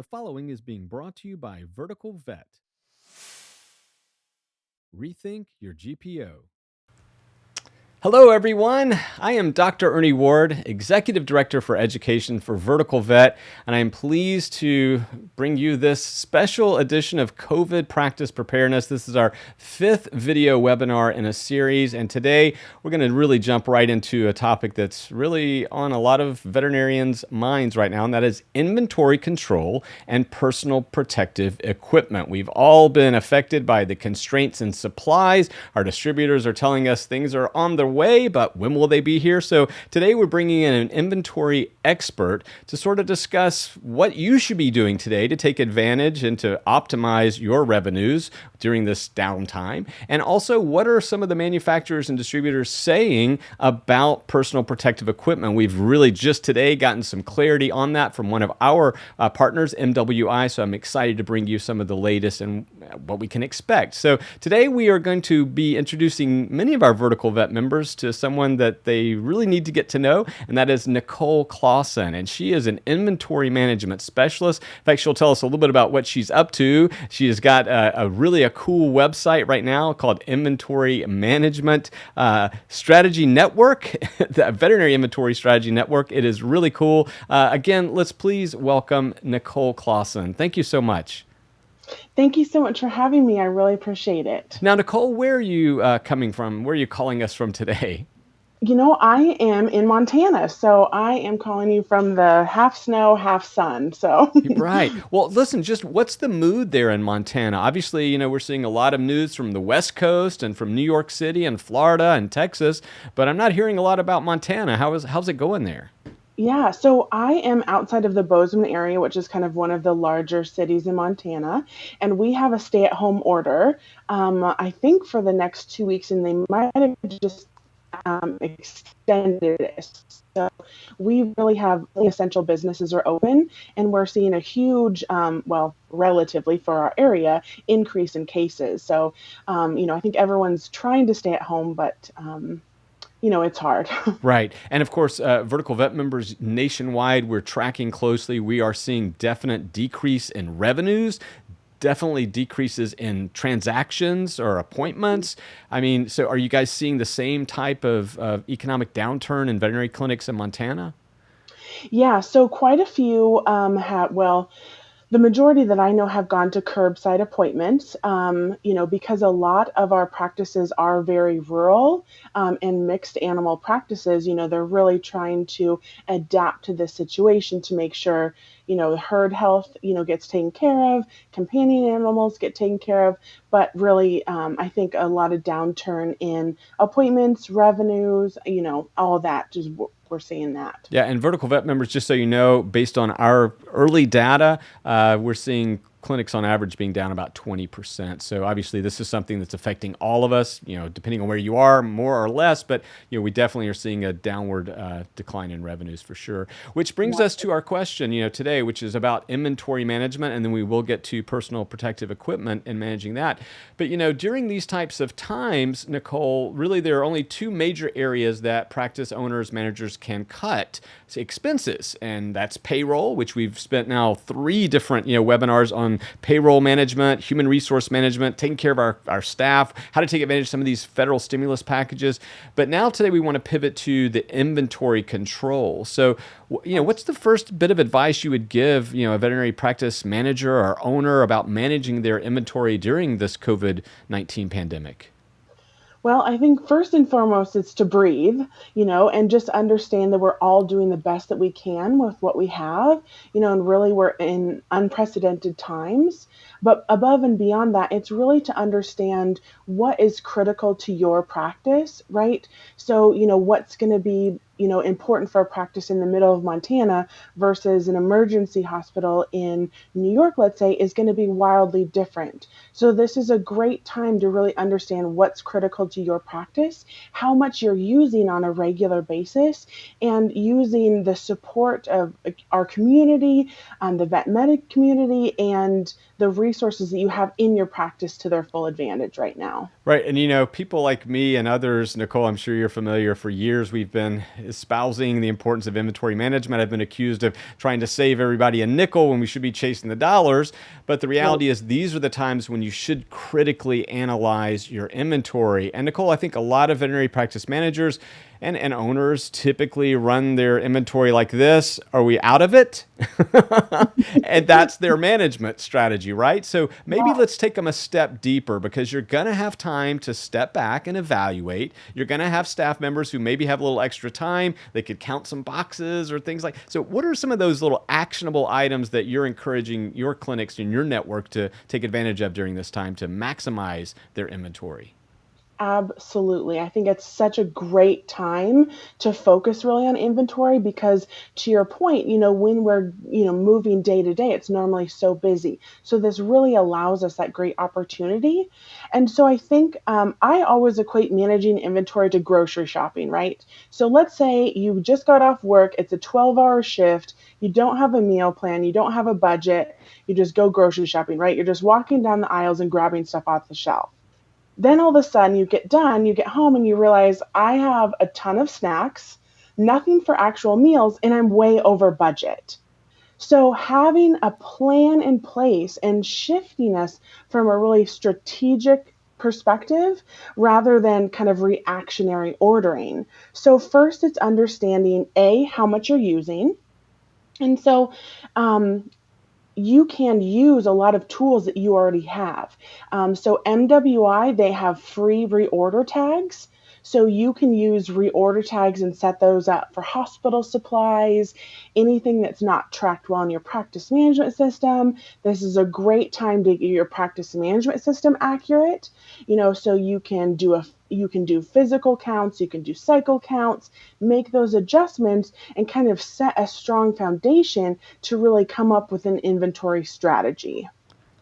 The following is being brought to you by Vertical Vet. Rethink your GPO. Hello, everyone. I am Dr. Ernie Ward, Executive Director for Education for Vertical Vet, and I am pleased to bring you this special edition of COVID Practice Preparedness. This is our 5th video webinar in a series, and today we're going to really jump right into a topic that's really on a lot of veterinarians' minds right now, and that is inventory control and personal protective equipment. We've all been affected by the constraints in supplies. Our distributors are telling us things are on their way, but when will they be here? So today we're bringing in an inventory expert to sort of discuss what you should be doing today to take advantage and to optimize your revenues during this downtime. And also, what are some of the manufacturers and distributors saying about personal protective equipment? We've really just today gotten some clarity on that from one of our partners, MWI. So I'm excited to bring you some of the latest and what we can expect. So today we are going to be introducing many of our Vertical Vet members to someone that they really need to get to know, and that is Nicole Clawson. And she is an inventory management specialist. In fact, she'll tell us a little bit about what she's up to. She has got a really cool website right now called Inventory Management Strategy Network, the Veterinary Inventory Strategy Network. It is really cool. Again, let's please welcome Nicole Clawson. Thank you so much. Thank you so much for having me. I really appreciate it. Now, Nicole, where are you coming from? Where are you calling us from today? You know, I am in Montana, so I am calling you from the half snow, half sun. So Right. Well, listen, just what's the mood there in Montana? Obviously, you know, we're seeing a lot of news from the West Coast and from New York City and Florida and Texas, but I'm not hearing a lot about Montana. How's it going there? yeah, so I am outside of the Bozeman area, which is kind of one of the larger cities in Montana, and we have a stay-at-home order. I think for the next 2 weeks, and they might have just extended it. So we really have essential businesses are open, and we're seeing a huge, well, relatively for our area, increase in cases. So, I think everyone's trying to stay at home, but it's hard. Right. And of course, Vertical Vet members nationwide, we're tracking closely. We are seeing definite decrease in revenues, definitely decreases in transactions or appointments. I mean, so are you guys seeing the same type of economic downturn in veterinary clinics in Montana? Yeah, so quite a few the majority that I know have gone to curbside appointments, because a lot of our practices are very rural and mixed animal practices. They're really trying to adapt to this situation to make sure, herd health, gets taken care of, companion animals get taken care of. But really, I think a lot of downturn in appointments, revenues, all of that, just we're seeing that. Yeah, and Vertical Vet members, just so you know, based on our early data, we're seeing clinics on average being down about 20%. So obviously this is something that's affecting all of us, depending on where you are, more or less, but we definitely are seeing a downward decline in revenues for sure. Which brings us to our question, today, which is about inventory management, and then we will get to personal protective equipment and managing that. But during these types of times, Nicole, really there are only two major areas that practice owners, managers can cut expenses, and that's payroll, which we've spent now 3 different webinars on payroll management, human resource management, taking care of our staff, how to take advantage of some of these federal stimulus packages. But now today we want to pivot to the inventory control. So, what's the first bit of advice you would give, a veterinary practice manager or owner about managing their inventory during this COVID-19 pandemic? Well, I think first and foremost, it's to breathe, and just understand that we're all doing the best that we can with what we have, and really we're in unprecedented times. But above and beyond that, it's really to understand what is critical to your practice, right? So, what's going to be, important for a practice in the middle of Montana versus an emergency hospital in New York, let's say, is going to be wildly different. So this is a great time to really understand what's critical to your practice, how much you're using on a regular basis, and using the support of our community, the vet medic community, and the resources that you have in your practice to their full advantage right now. Right. And, people like me and others, Nicole, I'm sure you're familiar, for years we've been espousing the importance of inventory management. I've been accused of trying to save everybody a nickel when we should be chasing the dollars. But the reality is these are the times when you should critically analyze your inventory. And Nicole, I think a lot of veterinary practice managers and owners typically run their inventory like this. Are we out of it? And that's their management strategy, right? So maybe let's take them a step deeper, because you're going to have time to step back and evaluate. You're going to have staff members who maybe have a little extra time. They could count some boxes or things like. So what are some of those little actionable items that you're encouraging your clinics and your network to take advantage of during this time to maximize their inventory? Absolutely. I think it's such a great time to focus really on inventory because, to your point, when we're, moving day to day, it's normally so busy. So this really allows us that great opportunity. And so I think I always equate managing inventory to grocery shopping, right? So let's say you just got off work, it's a 12-hour shift, you don't have a meal plan, you don't have a budget, you just go grocery shopping, right? You're just walking down the aisles and grabbing stuff off the shelf. Then all of a sudden you get done, you get home and you realize I have a ton of snacks, nothing for actual meals, and I'm way over budget. So having a plan in place and shifting us from a really strategic perspective rather than kind of reactionary ordering. So first it's understanding how much you're using. And so you can use a lot of tools that you already have. So MWI, they have free reorder tags. So you can use reorder tags and set those up for hospital supplies, anything that's not tracked well in your practice management system. This is a great time to get your practice management system accurate. So you can do physical counts, you can do cycle counts, make those adjustments and kind of set a strong foundation to really come up with an inventory strategy.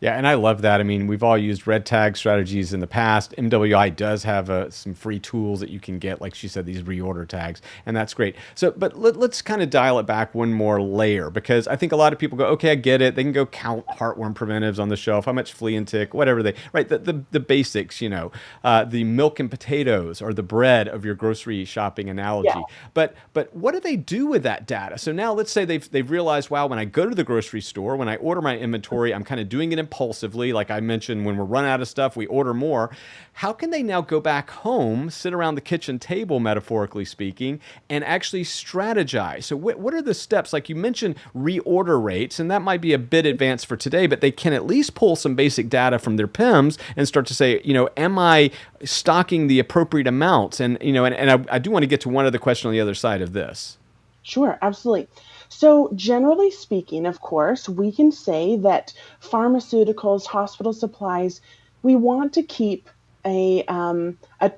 Yeah, and I love that. I mean, we've all used red tag strategies in the past. MWI does have some free tools that you can get, like she said, these reorder tags, and that's great. So, but let's kind of dial it back one more layer, because I think a lot of people go, okay, I get it. They can go count heartworm preventives on the shelf, how much flea and tick, whatever right, the basics, the milk and potatoes or the bread of your grocery shopping analogy. Yeah. But what do they do with that data? So now let's say they've realized, wow, when I go to the grocery store, when I order my inventory, I'm kind of doing it impulsively. Like I mentioned, when we're running out of stuff, we order more. How can they now go back home, sit around the kitchen table, metaphorically speaking, and actually strategize? So what are the steps? Like you mentioned reorder rates, and that might be a bit advanced for today, but they can at least pull some basic data from their PIMS and start to say, am I stocking the appropriate amounts? And, I do want to get to one other question on the other side of this. Sure, absolutely. So generally speaking, of course, we can say that pharmaceuticals, hospital supplies, we want to keep a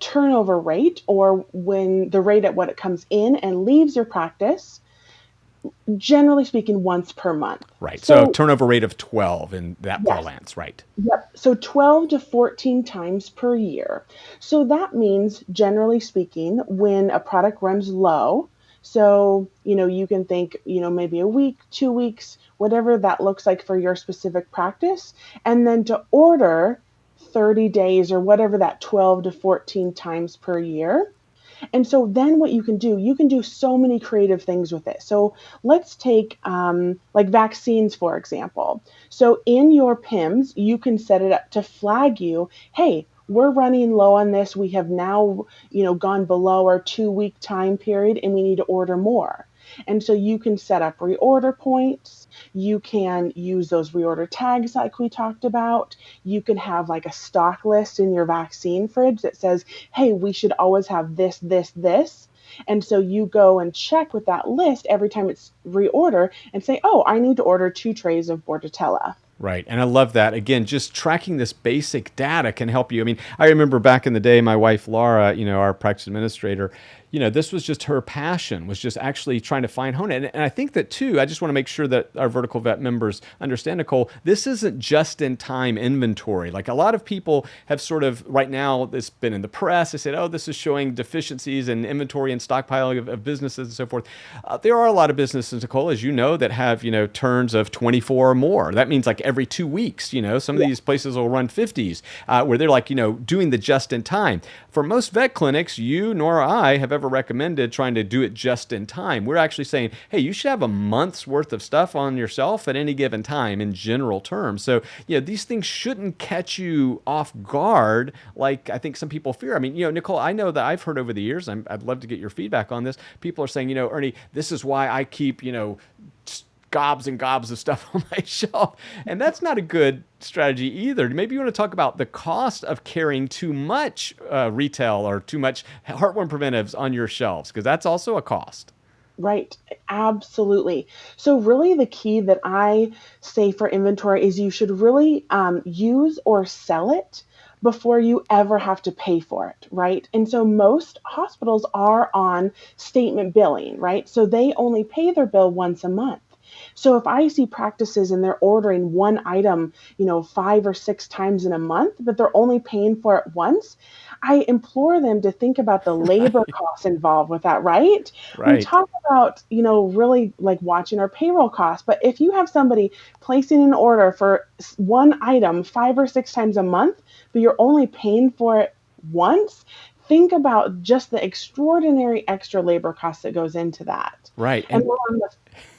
turnover rate, or when the rate at what it comes in and leaves your practice, generally speaking, once per month. Right. So turnover rate of 12 in that parlance, right? Yep. So 12 to 14 times per year. So that means, generally speaking, when a product runs low, so, you can think, maybe a week, 2 weeks, whatever that looks like for your specific practice, and then to order 30 days or whatever that 12 to 14 times per year. And so then what you can do so many creative things with it. So let's take like vaccines, for example. So in your PIMS, you can set it up to flag you, hey, we're running low on this. We have now, gone below our 2-week time period and we need to order more. And so you can set up reorder points. You can use those reorder tags like we talked about. You can have like a stock list in your vaccine fridge that says, hey, we should always have this, this, this. And so you go and check with that list every time it's reorder and say, oh, I need to order 2 trays of Bordetella. Right. And I love that. Again, just tracking this basic data can help you. I mean, I remember back in the day, my wife, Laura, our practice administrator, this was just her passion, was just actually trying to find hone. And I think that too, I just want to make sure that our vertical vet members understand, Nicole, this isn't just in time inventory. Like a lot of people have sort of right now, it's been in the press. They said, oh, this is showing deficiencies in inventory and stockpiling of businesses and so forth. There are a lot of businesses, Nicole, as you know, that have, turns of 24 or more. That means like every 2 weeks. Some of these places will run 50s where they're like, doing the just in time. For most vet clinics, you nor I have ever recommended trying to do it just in time. We're actually saying, hey, you should have a month's worth of stuff on yourself at any given time in general terms. So, these things shouldn't catch you off guard like I think some people fear. I mean, Nicole, I know that I've heard over the years, I'd love to get your feedback on this. People are saying, Ernie, this is why I keep, gobs and gobs of stuff on my shelf. And that's not a good strategy either. Maybe you want to talk about the cost of carrying too much retail or too much heartworm preventives on your shelves, because that's also a cost. Right. Absolutely. So really the key that I say for inventory is you should really use or sell it before you ever have to pay for it, right? And so most hospitals are on statement billing, right? So they only pay their bill once a month. So if I see practices and they're ordering one item, 5 or 6 times in a month, but they're only paying for it once, I implore them to think about the labor costs involved with that, right? We Right. talk about, really like watching our payroll costs, but if you have somebody placing an order for one item 5 or 6 times a month, but you're only paying for it once, think about just the extraordinary extra labor cost that goes into that. Right. And then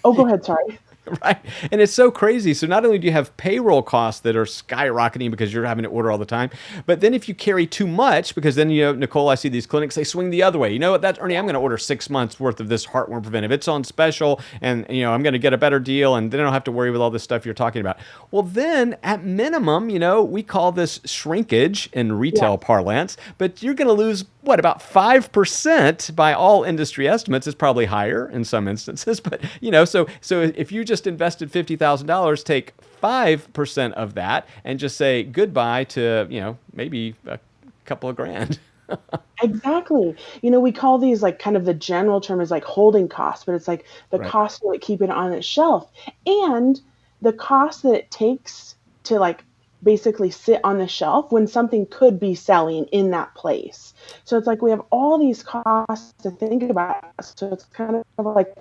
go ahead, sorry. Right. And it's so crazy. So not only do you have payroll costs that are skyrocketing because you're having to order all the time, but then if you carry too much, because then, Nicole, I see these clinics, they swing the other way. You know what, Ernie, I'm going to order 6 months worth of this heartworm preventive. It's on special and, I'm going to get a better deal and then I don't have to worry with all this stuff you're talking about. Well, then at minimum, we call this shrinkage in retail parlance, but you're going to lose about 5% by all industry estimates. Is probably higher in some instances, but so if you just invested $50,000, take 5% of that and just say goodbye to, maybe a couple of grand. Exactly. We call these like kind of the general term is like holding costs, but it's like the Right. cost to keep it on its shelf and the cost that it takes to like basically sit on the shelf when something could be selling in that place. So it's like we have all these costs to think about. So it's kind of like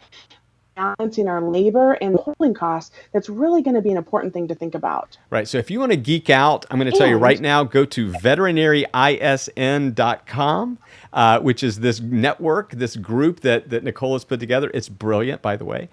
balancing our labor and holding costs. That's really going to be an important thing to think about. Right. So if you want to geek out, I'm going to tell you right now, go to veterinaryisn.com, which is this network, this group that Nicole has put together. It's brilliant, by the way.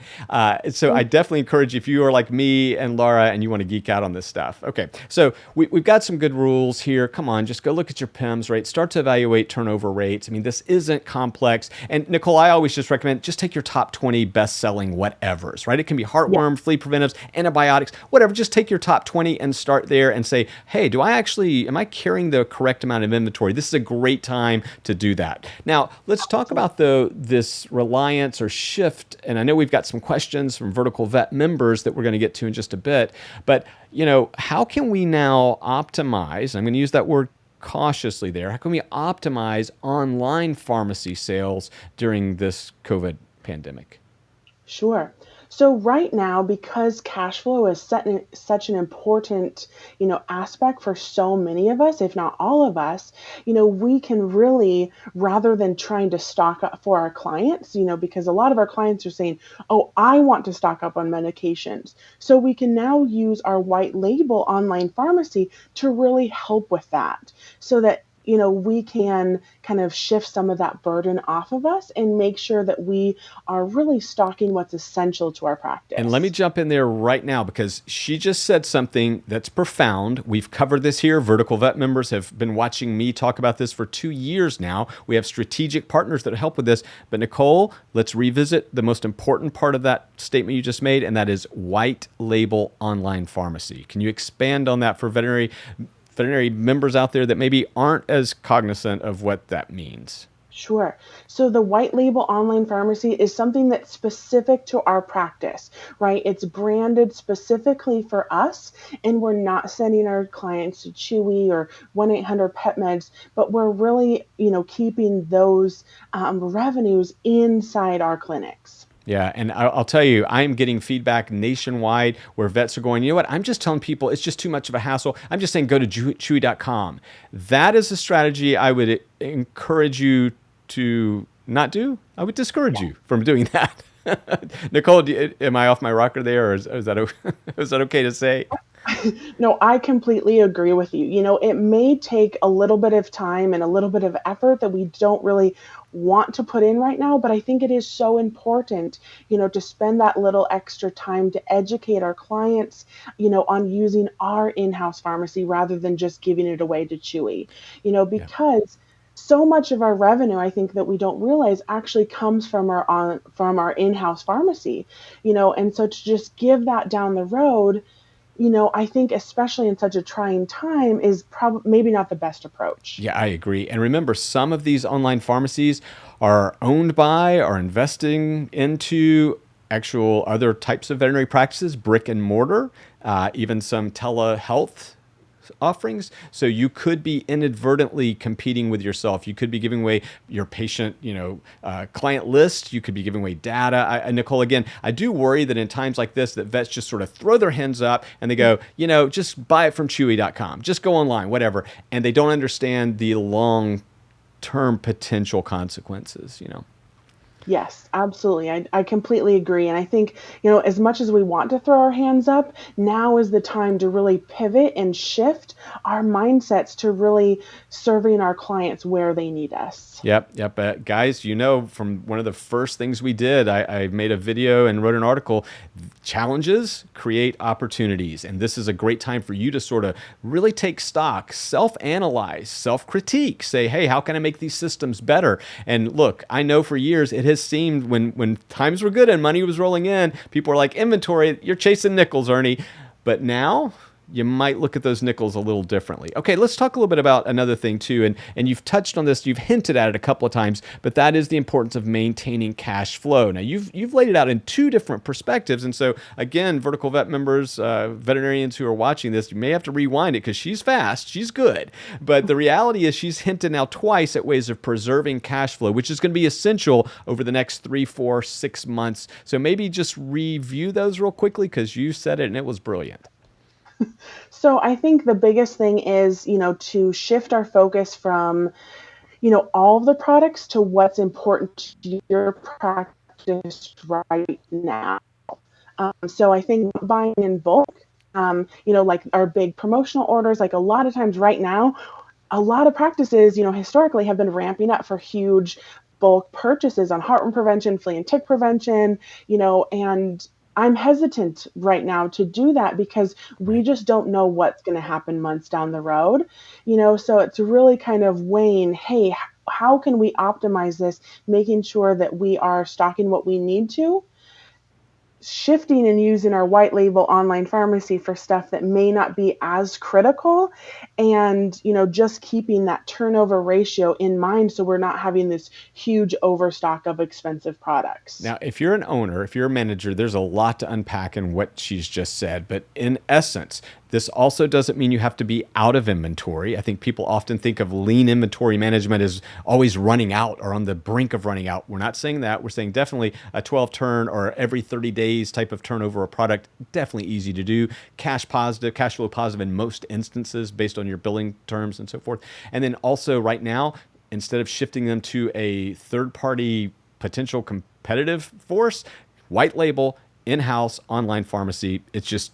So I definitely encourage you, if you are like me and Laura and you want to geek out on this stuff. Okay. So we've got some good rules here. Come on, just go look at your PIMS rate. Start to evaluate turnover rates. I mean, this isn't complex. And Nicole, I always just recommend just take your top 20 best-selling whatevers, right? It can be heartworm, flea preventives, antibiotics, whatever. Just take your top 20 and start there and say, hey, am I carrying the correct amount of inventory? This is a great time to do that. Now, let's talk about this reliance or shift. And I know we've got some questions from Vertical Vet members that we're going to get to in just a bit. But, how can we now optimize? I'm going to use that word cautiously there. How can we optimize online pharmacy sales during this COVID pandemic? Sure. So right now, because cash flow is such an important, aspect for so many of us, if not all of us, we can really, rather than trying to stock up for our clients, because a lot of our clients are saying, oh, I want to stock up on medications. So we can now use our white label online pharmacy to really help with that so that we can kind of shift some of that burden off of us and make sure that we are really stocking what's essential to our practice. And let me jump in there right now because she just said something that's profound. We've covered this here. Vertical Vet members have been watching me talk about this for 2 years now. We have strategic partners that help with this. But Nicole, let's revisit the most important part of that statement you just made, and that is white label online pharmacy. Can you expand on that for veterinary members out there that maybe aren't as cognizant of what that means? Sure. So the white label online pharmacy is something that's specific to our practice, right? It's branded specifically for us, and we're not sending our clients to Chewy or 1-800-PET-MEDS, but we're really, keeping those revenues inside our clinics. Yeah, and I'll tell you, I'm getting feedback nationwide where vets are going, you know what, I'm just telling people it's just too much of a hassle. I'm just saying go to chewy.com. That is a strategy I would encourage you to not do. I would discourage you from doing that. Nicole, am I off my rocker there, or is that okay to say? No, I completely agree with you. It may take a little bit of time and a little bit of effort that we don't really want to put in right now, but I think it is so important, to spend that little extra time to educate our clients, on using our in-house pharmacy rather than just giving it away to Chewy, Yeah. because so much of our revenue, I think that we don't realize actually comes from our in-house pharmacy, and so to just give that down the road, I think especially in such a trying time is probably maybe not the best approach. Yeah, I agree. And remember, some of these online pharmacies are owned by or investing into actual other types of veterinary practices, brick and mortar, even some telehealth offerings. So you could be inadvertently competing with yourself. You could be giving away your patient, client list. You could be giving away data. Nicole, again, I do worry that in times like this, that vets just sort of throw their hands up and they go, just buy it from Chewy.com, just go online, whatever. And they don't understand the long term potential consequences. Yes, absolutely. I completely agree. And I think, as much as we want to throw our hands up, now is the time to really pivot and shift our mindsets to really serving our clients where they need us. Yep, yep. Guys, from one of the first things we did, I made a video and wrote an article. Challenges create opportunities. And this is a great time for you to sort of really take stock, self-analyze, self-critique, say, hey, how can I make these systems better? And look, I know for years it has seemed when times were good and money was rolling in, people were like, inventory, you're chasing nickels, Ernie. But now you might look at those nickels a little differently. Okay, let's talk a little bit about another thing too. And you've touched on this, you've hinted at it a couple of times, but that is the importance of maintaining cash flow. Now, you've laid it out in two different perspectives. And so, again, Vertical Vet members, veterinarians who are watching this, you may have to rewind it because she's fast, she's good. But the reality is she's hinted now twice at ways of preserving cash flow, which is going to be essential over the next 3, 4, 6 months. So maybe just review those real quickly because you said it and it was brilliant. So I think the biggest thing is, to shift our focus from, all of the products to what's important to your practice right now. So I think buying in bulk, like our big promotional orders, like a lot of times right now, a lot of practices, historically have been ramping up for huge bulk purchases on heartworm prevention, flea and tick prevention, and I'm hesitant right now to do that because we just don't know what's going to happen months down the road, so it's really kind of weighing, hey, how can we optimize this, making sure that we are stocking what we need to, shifting and using our white label online pharmacy for stuff that may not be as critical, and just keeping that turnover ratio in mind so we're not having this huge overstock of expensive products. Now, if you're an owner, if you're a manager, there's a lot to unpack in what she's just said. But in essence, this also doesn't mean you have to be out of inventory. I think people often think of lean inventory management as always running out or on the brink of running out. We're not saying that. We're saying definitely a 12 turn or every 30 days type of turnover of product, definitely easy to do. Cash flow positive in most instances based on your billing terms and so forth. And then also right now, instead of shifting them to a third-party potential competitive force, white label, in-house, online pharmacy, it's just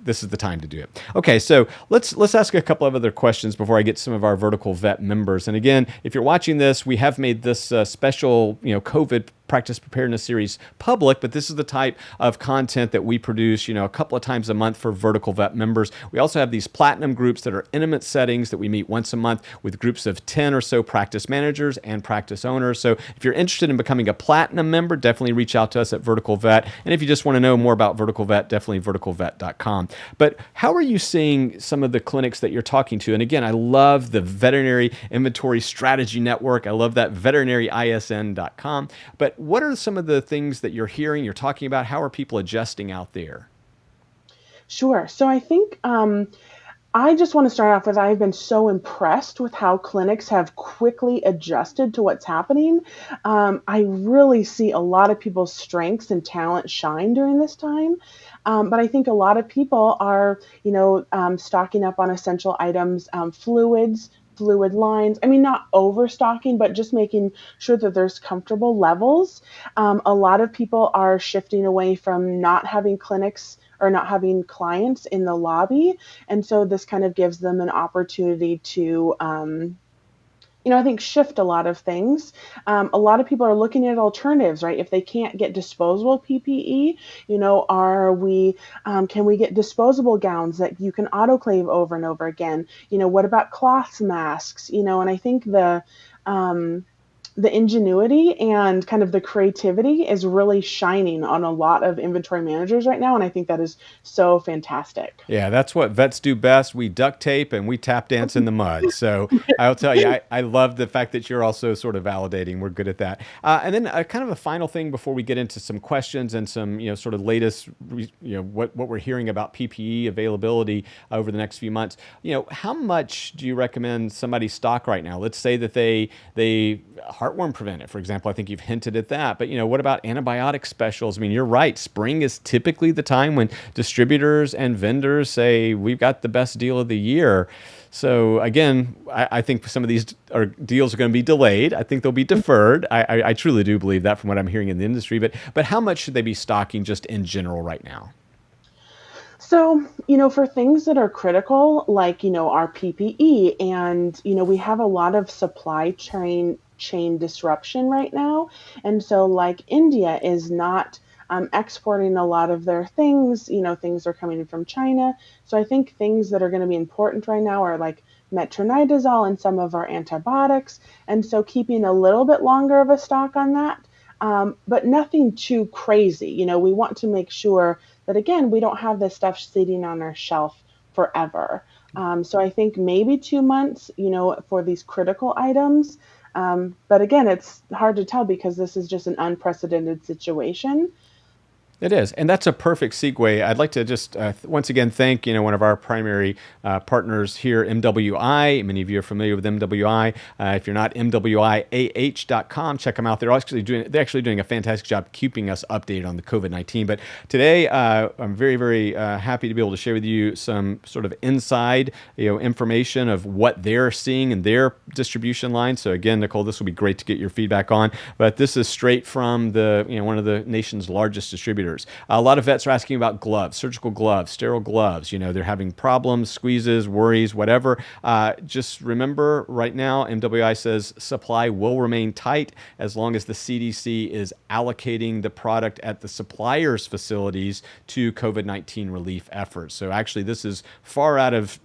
this is the time to do it. Okay, so let's ask a couple of other questions before I get some of our Vertical Vet members. And again, if you're watching this, we have made this special, COVID practice preparedness series public, but this is the type of content that we produce, a couple of times a month for Vertical Vet members. We also have these platinum groups that are intimate settings that we meet once a month with groups of 10 or so practice managers and practice owners. So if you're interested in becoming a platinum member, definitely reach out to us at Vertical Vet. And if you just want to know more about Vertical Vet, definitely verticalvet.com. But how are you seeing some of the clinics that you're talking to? And again, I love the Veterinary Inventory Strategy Network. I love that veterinarysn.com. But what are some of the things that you're hearing, you're talking about? How are people adjusting out there? Sure. So I think I just want to start off with I've been so impressed with how clinics have quickly adjusted to what's happening. I really see a lot of people's strengths and talent shine during this time. But I think a lot of people are, stocking up on essential items, fluid lines. I mean, not overstocking, but just making sure that there's comfortable levels. A lot of people are shifting away from not having clinics or not having clients in the lobby. And so this kind of gives them an opportunity to, I think shift a lot of things. A lot of people are looking at alternatives, right? If they can't get disposable PPE, can we get disposable gowns that you can autoclave over and over again? What about cloth masks? And I think the ingenuity and kind of the creativity is really shining on a lot of inventory managers right now. And I think that is so fantastic. Yeah, that's what vets do best. We duct tape and we tap dance in the mud. So I'll tell you, I love the fact that you're also sort of validating. We're good at that. And then kind of a final thing before we get into some questions and some, sort of latest, what we're hearing about PPE availability over the next few months. How much do you recommend somebody stock right now? Let's say that they heartworm preventive, for example. I think you've hinted at that. But, what about antibiotic specials? I mean, you're right. Spring is typically the time when distributors and vendors say we've got the best deal of the year. So again, I think some of these deals are going to be delayed. I think they'll be deferred. I truly do believe that from what I'm hearing in the industry. But how much should they be stocking just in general right now? So, for things that are critical, like, our PPE, and, we have a lot of supply chain disruption right now. And so, like, India is not exporting a lot of their things. Things are coming in from China. So I think things that are going to be important right now are like metronidazole and some of our antibiotics. And so keeping a little bit longer of a stock on that, but nothing too crazy. We want to make sure that, again, we don't have this stuff sitting on our shelf forever. So I think maybe 2 months, for these critical items. But again, it's hard to tell because this is just an unprecedented situation. It is. And that's a perfect segue. I'd like to just once again thank, one of our primary partners here, MWI. Many of you are familiar with MWI. If you're not, MWIAH.com. Check them out. They're actually doing a fantastic job keeping us updated on the COVID-19. But today, I'm very, very happy to be able to share with you some sort of inside, information of what they're seeing in their distribution line. So again, Nicole, this will be great to get your feedback on. But this is straight from the, one of the nation's largest distributors. A lot of vets are asking about gloves, surgical gloves, sterile gloves. They're having problems, squeezes, worries, whatever. Just remember right now, MWI says supply will remain tight as long as the CDC is allocating the product at the suppliers' facilities to COVID-19 relief efforts. So actually, this is far out of,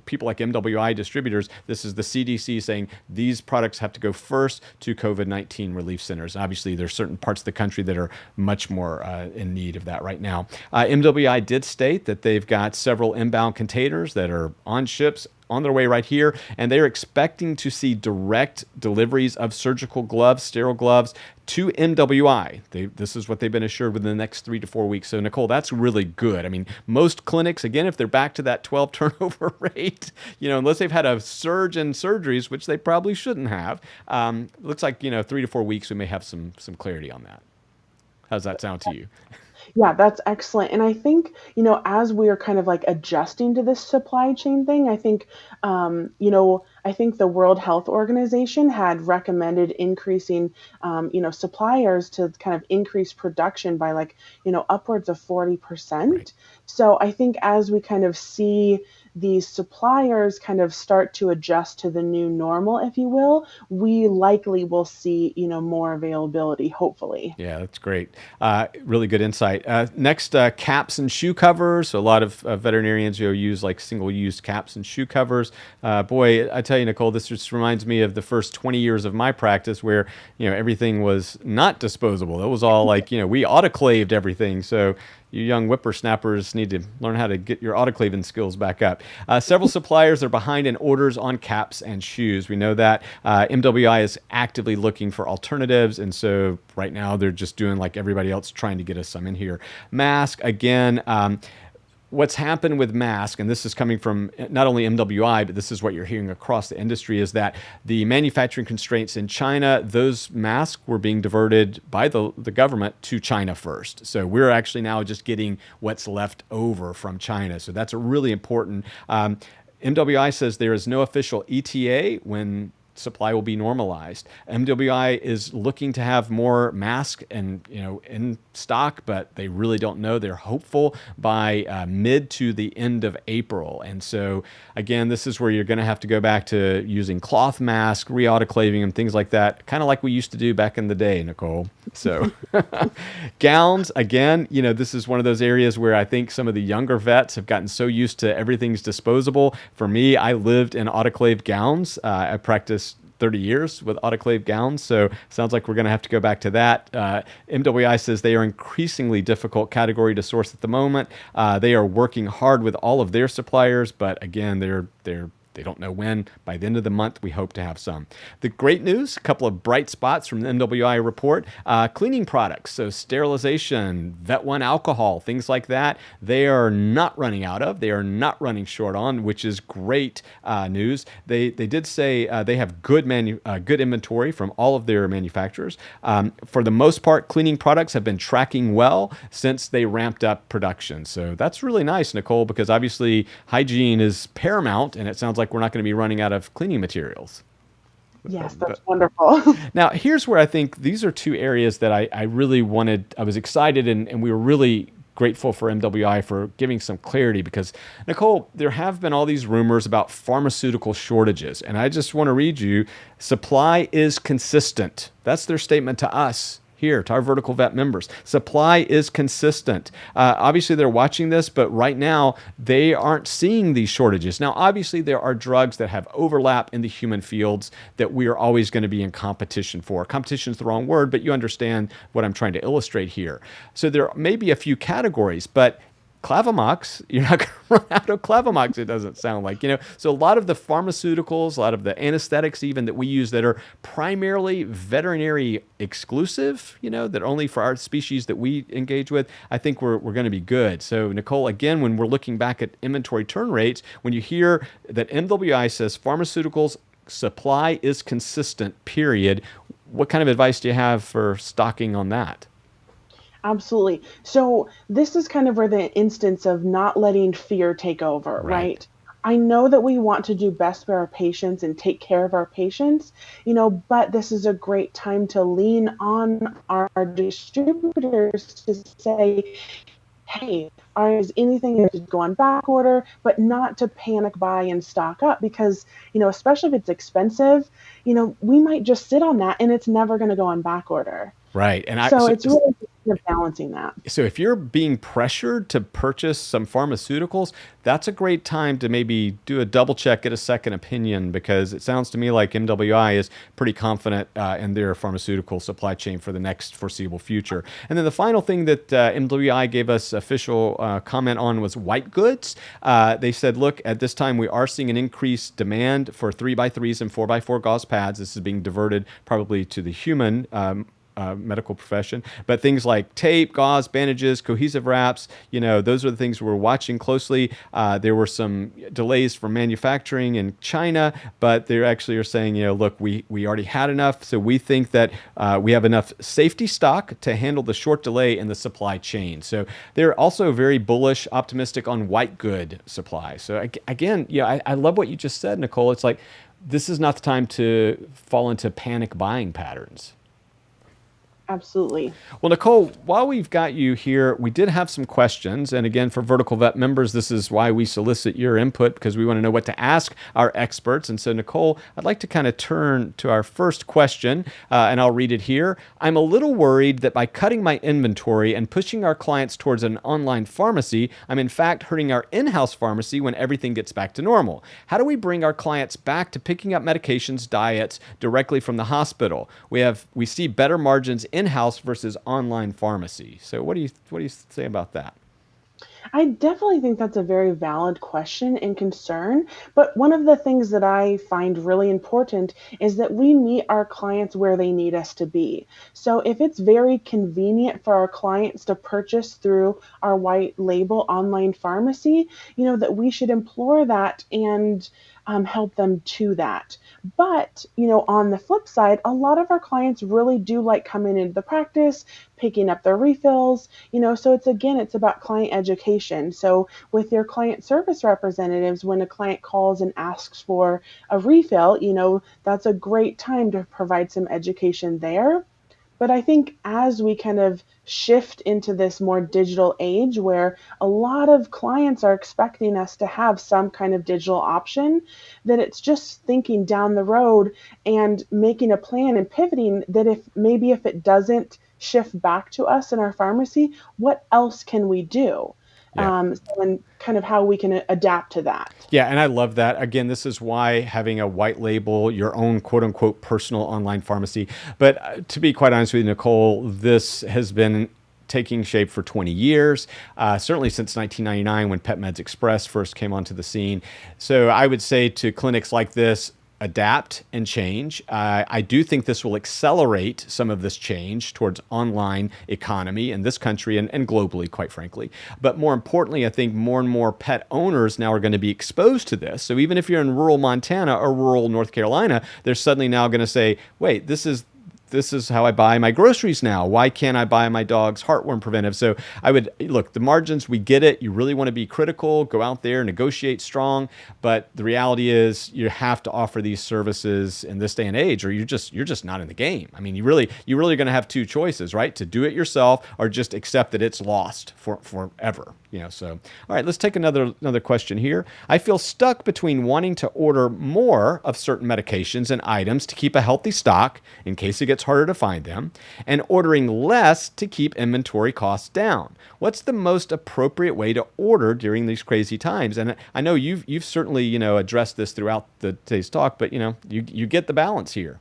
people like MWI distributors. This is the CDC saying these products have to go first to COVID-19 relief centers. Obviously, there's certain parts of the country that are much more in need of that right now. MWI did state that they've got several inbound containers that are on ships on their way right here, and they're expecting to see direct deliveries of surgical gloves, sterile gloves to MWI. This is what they've been assured within the next 3 to 4 weeks. So Nicole, that's really good. I mean, most clinics, again, if they're back to that 12 turnover rate, unless they've had a surge in surgeries, which they probably shouldn't have, looks like, 3 to 4 weeks, we may have some clarity on that. How's that sound to you? Yeah, that's excellent. And I think, as we are kind of like adjusting to this supply chain thing, I think, I think the World Health Organization had recommended increasing, suppliers to kind of increase production by like, upwards of 40%. Right. So I think as we kind of see these suppliers kind of start to adjust to the new normal, if you will, we likely will see, more availability, hopefully. Yeah, that's great. Really good insight. Next, caps and shoe covers. So a lot of veterinarians use like single-use caps and shoe covers. Boy, I tell you, Nicole, this just reminds me of the first 20 years of my practice where, everything was not disposable. It was all like, we autoclaved everything. So you young whippersnappers need to learn how to get your autoclaving skills back up. Several suppliers are behind in orders on caps and shoes. We know that. MWI is actively looking for alternatives, and so right now they're just doing like everybody else, trying to get us some in here. Mask, again, what's happened with mask, and this is coming from not only MWI, but this is what you're hearing across the industry, is that the manufacturing constraints in China, those masks were being diverted by the government to China first. So we're actually now just getting what's left over from China. So that's a really important. MWI says there is no official ETA when supply will be normalized. MWI is looking to have more masks and in stock, but they really don't know. They're hopeful by mid to the end of April. And so again, this is where you're going to have to go back to using cloth masks, re-autoclaving them, things like that, kind of like we used to do back in the day, Nicole. So gowns, again, this is one of those areas where I think some of the younger vets have gotten so used to everything's disposable. For me, I lived in autoclave gowns. I practiced 30 years with autoclave gowns. So sounds like we're going to have to go back to that. MWI says they are increasingly difficult category to source at the moment. They are working hard with all of their suppliers, but again, they don't know when. By the end of the month, we hope to have some. The great news, a couple of bright spots from the MWI report, cleaning products, so sterilization, Vet One alcohol, things like that, they are not running out of. They are not running short on, which is great news. They did say they have good inventory from all of their manufacturers. For the most part, cleaning products have been tracking well since they ramped up production. So that's really nice, Nicole, because obviously hygiene is paramount, and it sounds like we're not going to be running out of cleaning materials. Yes, that's wonderful. Now, here's where I think these are two areas that I really wanted. I was excited, and we were really grateful for MWI for giving some clarity, because, Nicole, there have been all these rumors about pharmaceutical shortages, and I just want to read you, supply is consistent. That's their statement to us here, to our Vertical Vet members. Supply is consistent. Obviously, they're watching this, but right now, they aren't seeing these shortages. Now, obviously, there are drugs that have overlap in the human fields that we are always going to be in competition for. Competition is the wrong word, but you understand what I'm trying to illustrate here. So there may be a few categories, but Clavamox, you're not going to run out of Clavamox, it doesn't sound like, So a lot of the pharmaceuticals, a lot of the anesthetics even that we use that are primarily veterinary exclusive, that only for our species that we engage with, I think we're going to be good. So Nicole, again, when we're looking back at inventory turn rates, when you hear that MWI says pharmaceuticals supply is consistent, period, what kind of advice do you have for stocking on that? Absolutely. So this is kind of where the instance of not letting fear take over, right? I know that we want to do best for our patients and take care of our patients, but this is a great time to lean on our distributors to say, hey, is anything that could go on back order, but not to panic buy and stock up, because, especially if it's expensive, we might just sit on that and it's never going to go on back order. Right. And so it's really balancing that. So if you're being pressured to purchase some pharmaceuticals, that's a great time to maybe do a double check, get a second opinion, because it sounds to me like MWI is pretty confident in their pharmaceutical supply chain for the next foreseeable future. And then the final thing that MWI gave us official comment on was white goods. They said, look, at this time we are seeing an increased demand for 3x3s and 4x4 gauze pads. This is being diverted probably to the human medical profession, but things like tape, gauze, bandages, cohesive wraps, those are the things we're watching closely. There were some delays for manufacturing in China, but they actually are saying, look, we already had enough, so we think that we have enough safety stock to handle the short delay in the supply chain. So they're also very bullish, optimistic on white good supply. So again, I love what you just said, Nicole. It's like, this is not the time to fall into panic buying patterns. Absolutely. Well, Nicole, while we've got you here, we did have some questions. And again, for Vertical Vet members, this is why we solicit your input, because we want to know what to ask our experts. And so, Nicole, I'd like to kind of turn to our first question, and I'll read it here. I'm a little worried that by cutting my inventory and pushing our clients towards an online pharmacy, I'm in fact hurting our in-house pharmacy when everything gets back to normal. How do we bring our clients back to picking up medications, diets directly from the hospital? We see better margins in-house versus online pharmacy. So what do you say about that? I definitely think that's a very valid question and concern. But one of the things that I find really important is that we meet our clients where they need us to be. So if it's very convenient for our clients to purchase through our white label online pharmacy, that we should implore that and help them to that. But, on the flip side, a lot of our clients really do like coming into the practice, picking up their refills, so it's about client education. So with your client service representatives, when a client calls and asks for a refill, that's a great time to provide some education there. But I think as we kind of shift into this more digital age where a lot of clients are expecting us to have some kind of digital option, that it's just thinking down the road and making a plan and pivoting that if it doesn't shift back to us in our pharmacy, what else can we do? Yeah. And kind of how we can adapt to that. Yeah, and I love that. Again, this is why having a white label, your own quote unquote personal online pharmacy. But to be quite honest with you, Nicole, this has been taking shape for 20 years, certainly since 1999 when PetMeds Express first came onto the scene. So I would say to clinics like this, adapt and change. I do think this will accelerate some of this change towards online economy in this country and globally, quite frankly. But more importantly, I think more and more pet owners now are going to be exposed to this. So even if you're in rural Montana or rural North Carolina, they're suddenly now going to say, wait, this is how I buy my groceries now. Why can't I buy my dog's heartworm preventive? So I would look, the margins, we get it. You really want to be critical, go out there, negotiate strong. But the reality is you have to offer these services in this day and age, or you're just not in the game. I mean, you're really going to have two choices, right? To do it yourself or just accept that it's lost forever. So all right, let's take another question here. I feel stuck between wanting to order more of certain medications and items to keep a healthy stock in case it gets harder to find them, and ordering less to keep inventory costs down. What's the most appropriate way to order during these crazy times? And I know you've certainly addressed this throughout today's talk, but you get the balance here.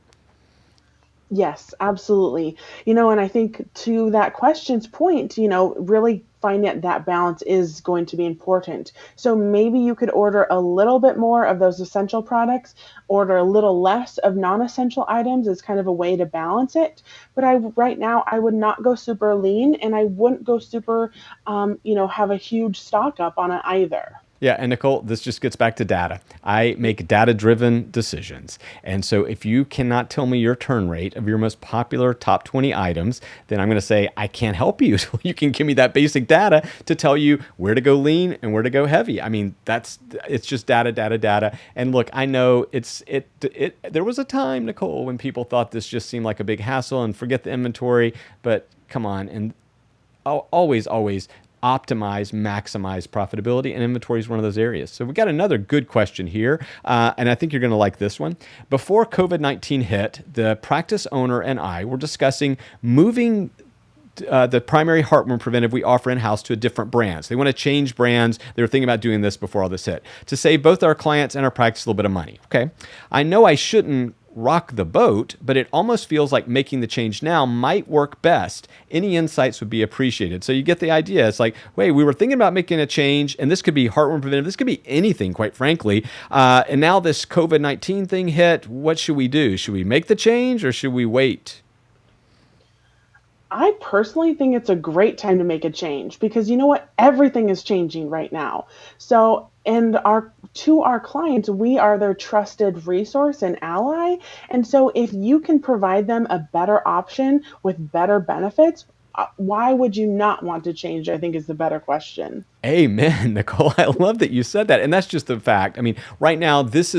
Yes, absolutely. And I think to that question's point, really finding that balance is going to be important. So maybe you could order a little bit more of those essential products, order a little less of non-essential items as kind of a way to balance it. But right now, I would not go super lean, and I wouldn't go super, have a huge stock up on it either. Yeah, and Nicole, this just gets back to data. I make data-driven decisions. And so if you cannot tell me your turn rate of your most popular top 20 items, then I'm going to say, I can't help you. So you can give me that basic data to tell you where to go lean and where to go heavy. I mean, it's just data. And look, I know there was a time, Nicole, when people thought this just seemed like a big hassle and forget the inventory, but come on. And always optimize, maximize profitability, and inventory is one of those areas. So we got another good question here, and I think you're going to like this one. Before COVID-19 hit, the practice owner and I were discussing moving the primary heartworm preventive we offer in-house to a different brand. So they want to change brands. They were thinking about doing this before all this hit to save both our clients and our practice a little bit of money. Okay, I know I shouldn't rock the boat, but it almost feels like making the change now might work best. Any insights would be appreciated. So you get the idea. It's like, wait, we were thinking about making a change, and this could be heartworm preventive. This could be anything, quite frankly. And now this COVID-19 thing hit. What should we do? Should we make the change or should we wait? I personally think it's a great time to make a change because you know what? Everything is changing right now. So, and to our clients, we are their trusted resource and ally. And so if you can provide them a better option with better benefits, why would you not want to change? I think is the better question. Amen, Nicole. I love that you said that. And that's just the fact. I mean, right now, this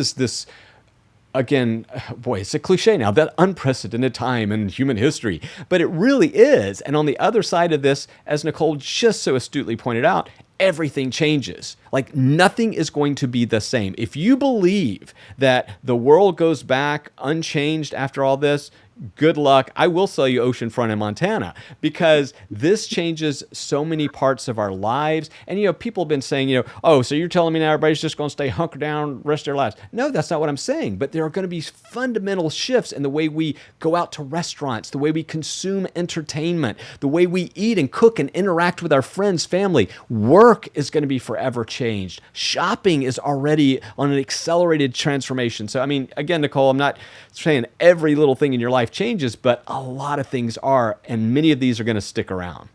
again, boy, it's a cliche now, that unprecedented time in human history, but it really is. And on the other side of this, as Nicole just so astutely pointed out, everything changes. Like nothing is going to be the same. If you believe that the world goes back unchanged after all this, good luck. I will sell you oceanfront in Montana because this changes so many parts of our lives. And, people have been saying, oh, so you're telling me now everybody's just going to stay hunkered down rest of their lives. No, that's not what I'm saying. But there are going to be fundamental shifts in the way we go out to restaurants, the way we consume entertainment, the way we eat and cook and interact with our friends, family. Work is going to be forever changed. Shopping is already on an accelerated transformation. So, I mean, again, Nicole, I'm not saying every little thing in your life changes, but a lot of things are, and many of these are going to stick around.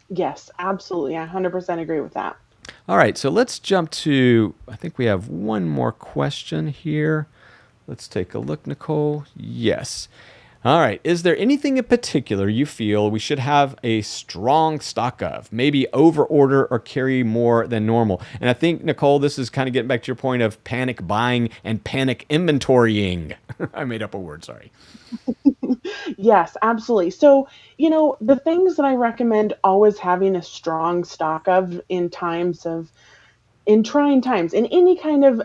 Yes, absolutely. I 100% agree with that. All right, so let's jump to, I think we have one more question here. Let's take a look, Nicole. Yes. All right. Is there anything in particular you feel we should have a strong stock of? Maybe over order or carry more than normal? And I think, Nicole, this is kind of getting back to your point of panic buying and panic inventorying. I made up a word, sorry. Yes, absolutely. So, the things that I recommend always having a strong stock of in trying times, in any kind of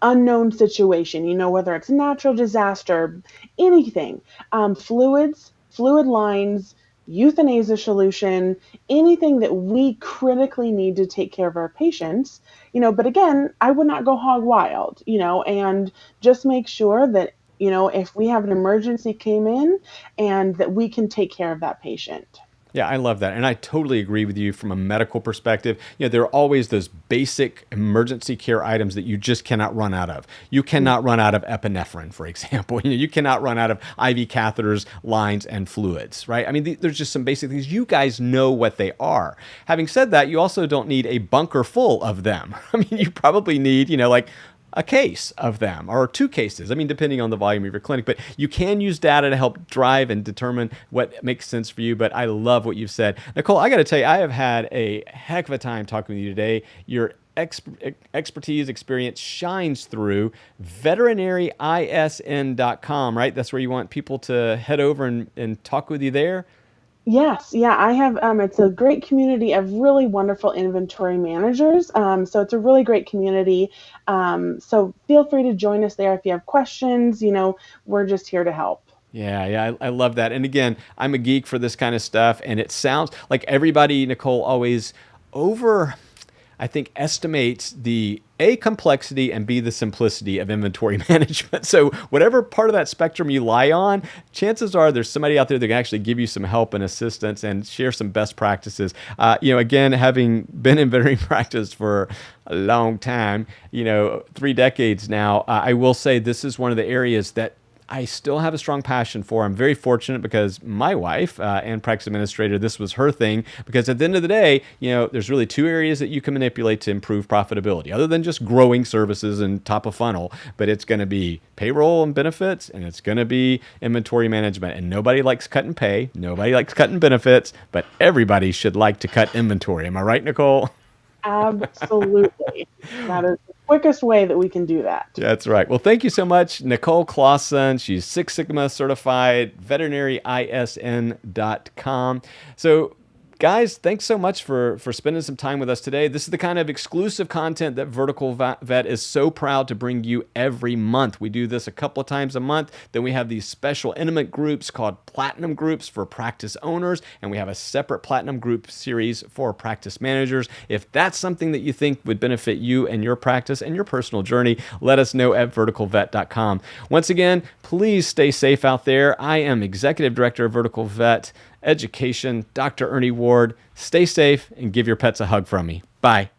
unknown situation, whether it's natural disaster, anything, fluid lines, euthanasia solution, anything that we critically need to take care of our patients, but again, I would not go hog wild, and just make sure that, if we have an emergency came in and that we can take care of that patient. Yeah, I love that. And I totally agree with you from a medical perspective. There are always those basic emergency care items that you just cannot run out of. You cannot run out of epinephrine, for example. You cannot run out of IV catheters, lines, and fluids, right? I mean, there's just some basic things. You guys know what they are. Having said that, you also don't need a bunker full of them. I mean, you probably need, like a case of them or two cases. I mean, depending on the volume of your clinic, but you can use data to help drive and determine what makes sense for you. But I love what you've said. Nicole, I got to tell you, I have had a heck of a time talking with you today. Your expertise, experience shines through veterinaryisn.com, right? That's where you want people to head over and talk with you there. Yes, yeah, I have. It's a great community of really wonderful inventory managers. So it's a really great community. So feel free to join us there if you have questions. We're just here to help. Yeah, I love that. And again, I'm a geek for this kind of stuff. And it sounds like everybody, Nicole, always I think, estimates the A, complexity, and B, the simplicity of inventory management. So whatever part of that spectrum you lie on, chances are there's somebody out there that can actually give you some help and assistance and share some best practices. Again, having been in veterinary practice for a long time, 3 decades now, I will say this is one of the areas that I still have a strong passion for. I'm very fortunate because my wife and practice administrator, this was her thing, because at the end of the day, there's really 2 areas that you can manipulate to improve profitability, other than just growing services and top of funnel, but it's going to be payroll and benefits, and it's going to be inventory management. And nobody likes cutting pay, nobody likes cutting benefits, but everybody should like to cut inventory. Am I right, Nicole? Absolutely. That is the quickest way that we can do that. That's right. Well, thank you so much, Nicole Clawson. She's Six Sigma certified, veterinaryisn.com. So, guys, thanks so much for spending some time with us today. This is the kind of exclusive content that Vertical Vet is so proud to bring you every month. We do this a couple of times a month. Then we have these special intimate groups called Platinum Groups for practice owners, and we have a separate Platinum Group series for practice managers. If that's something that you think would benefit you and your practice and your personal journey, let us know at verticalvet.com. Once again, please stay safe out there. I am Executive Director of Vertical Vet Education, Dr. Ernie Ward. Stay safe and give your pets a hug from me. Bye.